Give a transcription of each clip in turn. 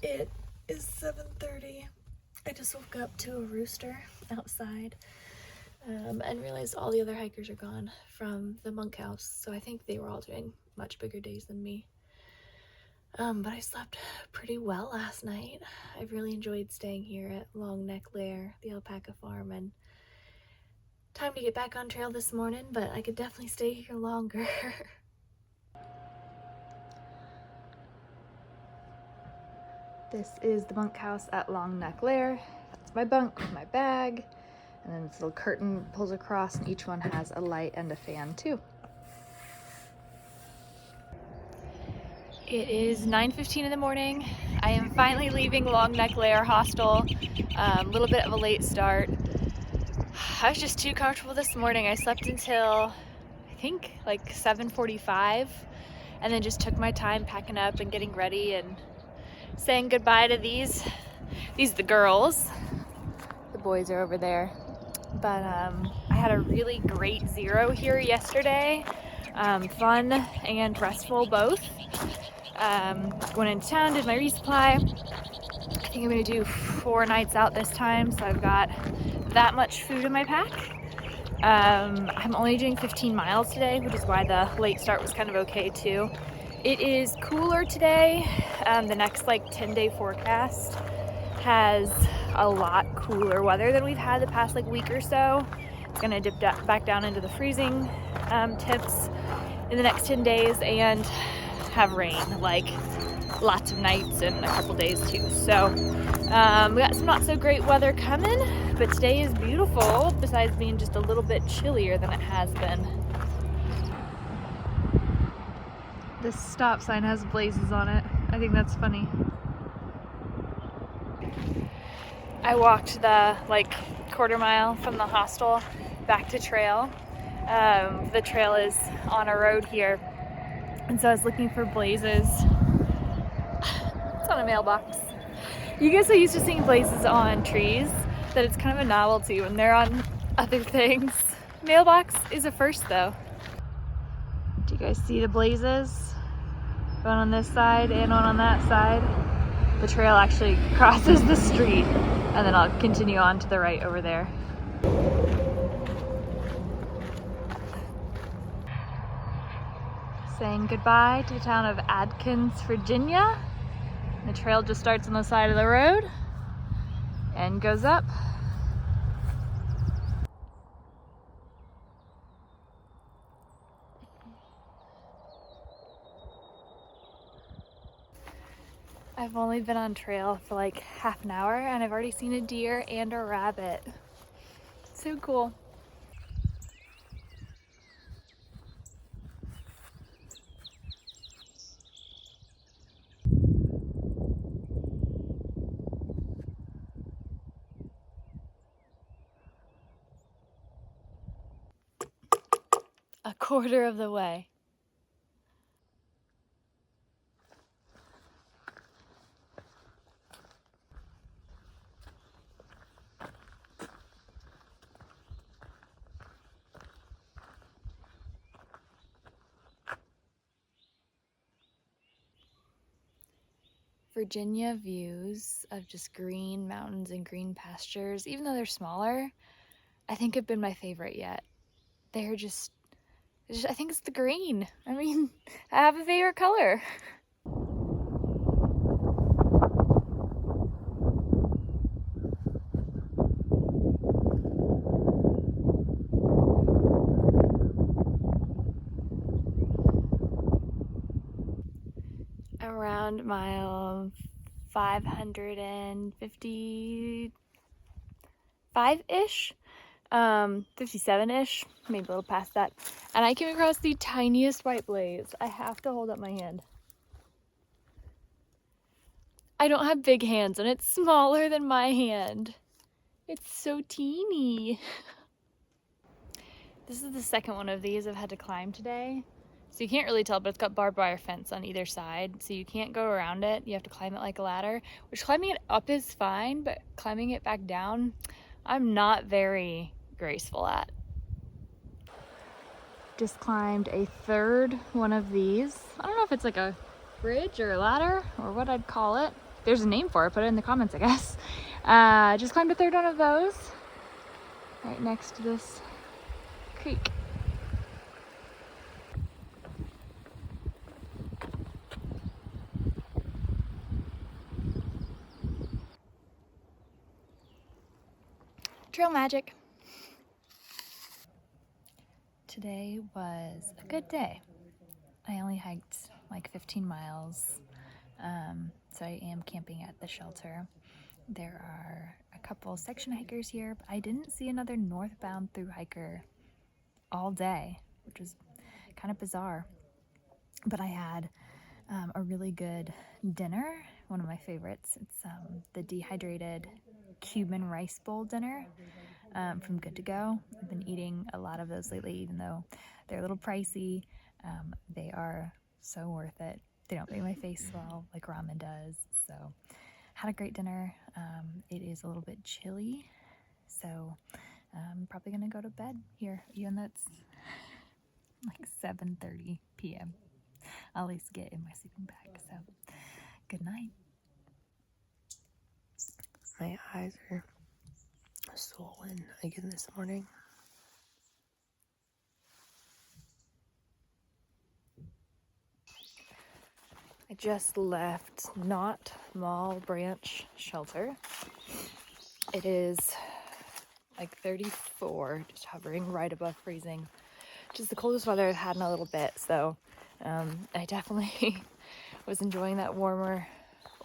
It is 7:30. I just woke up to a rooster outside and realized all the other hikers are gone from the monk house, so I think they were all doing much bigger days than me. But I slept pretty well last night. I really enjoyed staying here at Long Neck Lair, the alpaca farm, and time to get back on trail this morning, but I could definitely stay here longer. This is the bunk house at Long Neck Lair. That's my bunk with my bag. And then this little curtain pulls across, and each one has a light and a fan too. It is 9:15 in the morning. I am finally leaving Long Neck Lair Hostel. A little bit of a late start. I was just too comfortable this morning. I slept until I think like 7:45 and then just took my time packing up and getting ready and saying goodbye to these are the girls. The boys are over there. But I had a really great zero here yesterday. Fun and restful both. Went into town, did my resupply. I think I'm gonna do 4 nights out this time, so I've got that much food in my pack. I'm only doing 15 miles today, which is why the late start was kind of okay too. It is cooler today. The next like 10-day forecast has a lot cooler weather than we've had the past like week or so. It's gonna dip back down into the freezing tips in the next 10 days and have rain, like lots of nights and a couple days too. So we got some not so great weather coming, but today is beautiful besides being just a little bit chillier than it has been. This stop sign has blazes on it. I think that's funny. I walked the like quarter mile from the hostel back to trail. The trail is on a road here, and so I was looking for blazes. It's on a mailbox. You get so used to seeing blazes on trees that it's kind of a novelty when they're on other things. Mailbox is a first though. Do you guys see the blazes? One on this side and one on that side. The trail actually crosses the street, and then I'll continue on to the right over there. Saying goodbye to the town of Adkins, Virginia. The trail just starts on the side of the road and goes up. I've only been on trail for like half an hour and I've already seen a deer and a rabbit. So cool. A quarter of the way. Virginia views of just green mountains and green pastures, even though they're smaller, I think have been my favorite yet. They're just I think it's the green. I mean, I have a favorite color. Around mile 555-ish, 57-ish, maybe a little past that. And I came across the tiniest white blaze. I have to hold up my hand. I don't have big hands and it's smaller than my hand. It's so teeny. This is the second one of these I've had to climb today. So you can't really tell, but it's got barbed wire fence on either side, so you can't go around it. You have to climb it like a ladder, which climbing it up is fine, but climbing it back down, I'm not very graceful at. Just climbed a third one of these. I don't know if it's like a bridge or a ladder or what I'd call it. there's a name for it, put it in the comments, I guess. Just climbed a third one of those right next to this creek. Trail magic. Today was a good day. I only hiked like 15 miles, so I am camping at the shelter. There are a couple section hikers here, but I didn't see another northbound through hiker all day, which was kind of bizarre. But I had a really good dinner, one of my favorites. It's the dehydrated Cuban rice bowl dinner from Good to Go. I've been eating a lot of those lately, even though they're a little pricey. They are so worth it. They don't make my face swell like ramen does. So had a great dinner. It is a little bit chilly, so I'm probably gonna go to bed here, even though it's like 7:30 p.m. I'll at least get in my sleeping bag. So good night. My eyes are swollen again this morning. I just left Knot Mall Branch Shelter. It is like 34, just hovering right above freezing, which is the coldest weather I've had in a little bit. So I definitely was enjoying that warmer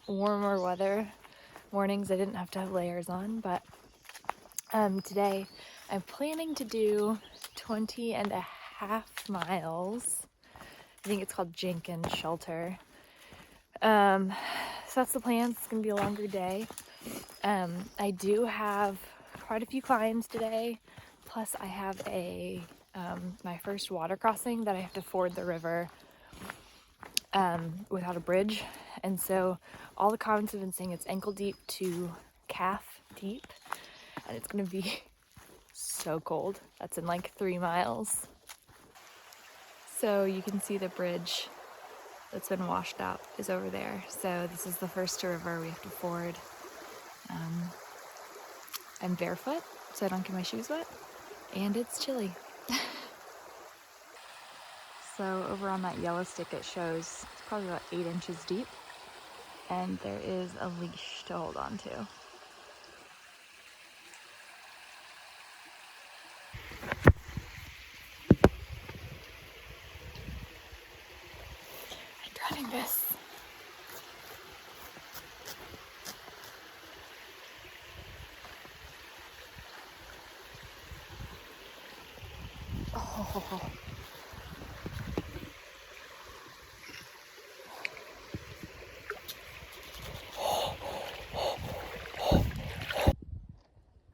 weather. Mornings I didn't have to have layers on, but today I'm planning to do 20.5 miles. I think it's called Jenkins Shelter. So that's the plan. It's gonna be a longer day. I do have quite a few climbs today, plus I have a my first water crossing that I have to ford the river without a bridge, and so all the comments have been saying it's ankle deep to calf deep, and it's gonna be so cold. That's in like 3 miles. So you can see the bridge that's been washed out is over there. So this is the first river we have to ford. I'm barefoot, so I don't get my shoes wet, and it's chilly. So over on that yellow stick it shows it's probably about 8 inches deep, and there is a leash to hold on to. I'm dreading this. Oh.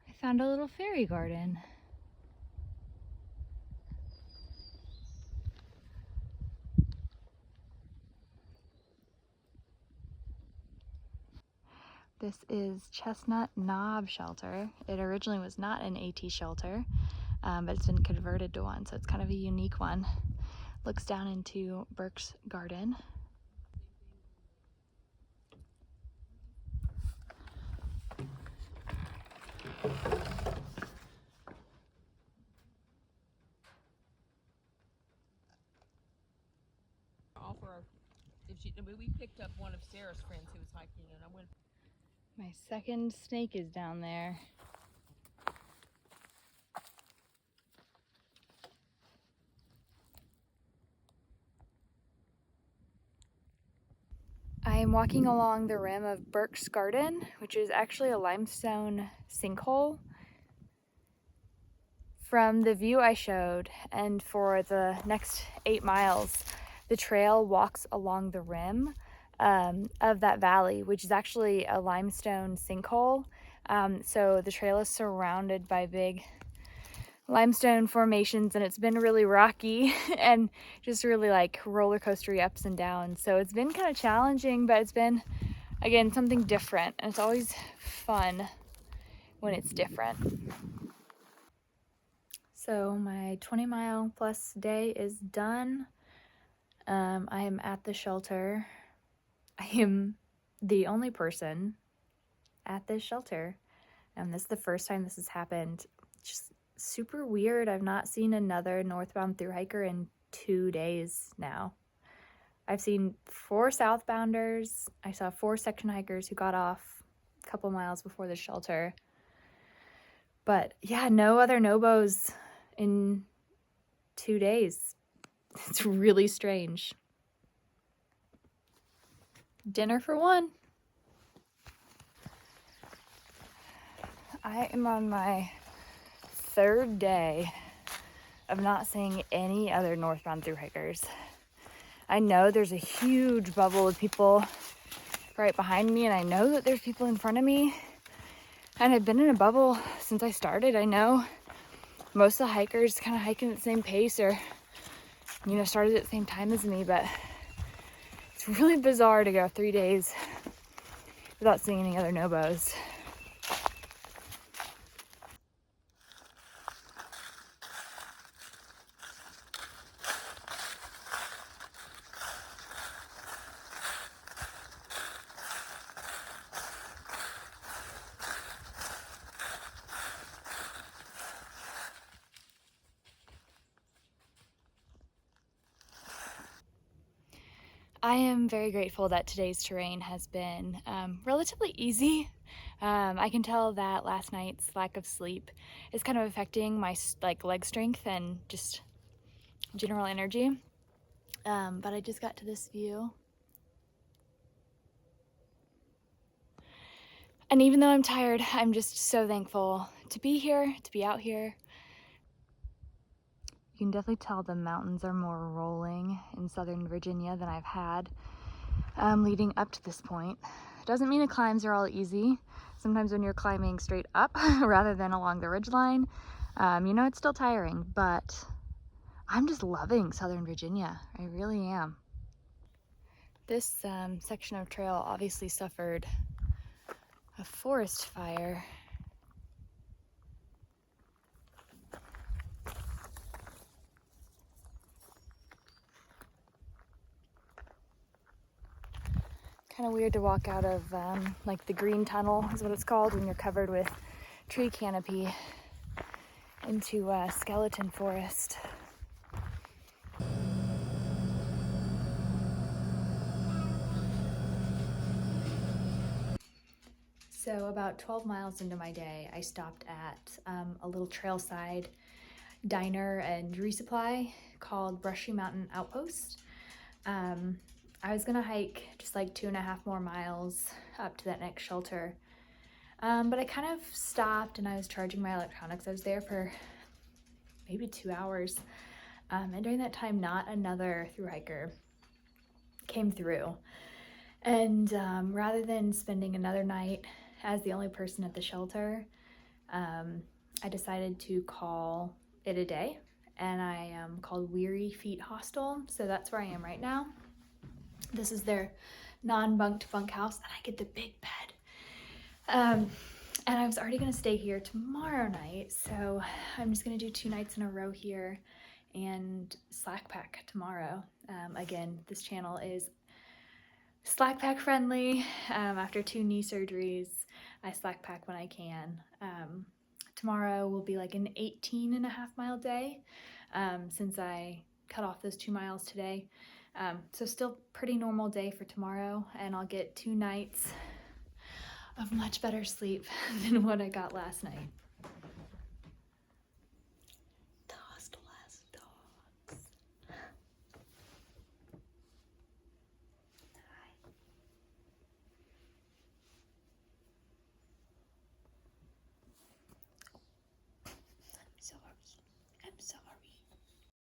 I found a little fairy garden. This is Chestnut Knob Shelter. It originally was not an AT shelter, but it's been converted to one, so it's kind of a unique one. Looks down into Burke's garden. We picked up one of Sarah's friends who was hiking, and I went. My second snake is down there. I am walking along the rim of Burke's Garden, which is actually a limestone sinkhole. From the view I showed, and for the next 8 miles, the trail walks along the rim of that valley, which is actually a limestone sinkhole. So the trail is surrounded by big limestone formations, and it's been really rocky and just really like roller coastery ups and downs. So it's been kind of challenging, but it's been, again, something different, and it's always fun when it's different. So my 20-mile plus day is done. I am at the shelter. I am the only person at this shelter. And this is the first time this has happened. Just super weird. I've not seen another northbound thru-hiker in 2 days now. I've seen 4 southbounders. I saw 4 section hikers who got off a couple miles before the shelter. But yeah, no other NoBos in 2 days. It's really strange. Dinner for one. I am on my 3rd day of not seeing any other northbound thru-hikers. I know there's a huge bubble of people right behind me, and I know that there's people in front of me. And I've been in a bubble since I started. I know most of the hikers kind of hiking at the same pace or, started at the same time as me, but it's really bizarre to go 3 days without seeing any other NoBos. I am very grateful that today's terrain has been relatively easy. I can tell that last night's lack of sleep is kind of affecting my leg strength and just general energy. But I just got to this view. And even though I'm tired, I'm just so thankful to be here, to be out here. You can definitely tell the mountains are more rolling in Southern Virginia than I've had leading up to this point. Doesn't mean the climbs are all easy. Sometimes when you're climbing straight up rather than along the ridgeline, it's still tiring, but I'm just loving Southern Virginia. I really am. This section of trail obviously suffered a forest fire. Kind of weird to walk out of the green tunnel is what it's called when you're covered with tree canopy into skeleton forest. So about 12 miles into my day, I stopped at a little trailside diner and resupply called Brushy Mountain Outpost. I was gonna hike just like 2.5 more miles up to that next shelter. But I kind of stopped and I was charging my electronics. I was there for maybe 2 hours. And during that time, not another thru-hiker came through. And rather than spending another night as the only person at the shelter, I decided to call it a day. And I called Weary Feet Hostel. So that's where I am right now. This is their non-bunked bunkhouse, and I get the big bed. And I was already gonna stay here tomorrow night, so I'm just gonna do 2 nights in a row here and slack pack tomorrow. Again, this channel is slack pack friendly. After 2 knee surgeries, I slack pack when I can. Tomorrow will be like an 18.5 mile day since I cut off those 2 miles today. So still pretty normal day for tomorrow, and I'll get 2 nights of much better sleep than what I got last night.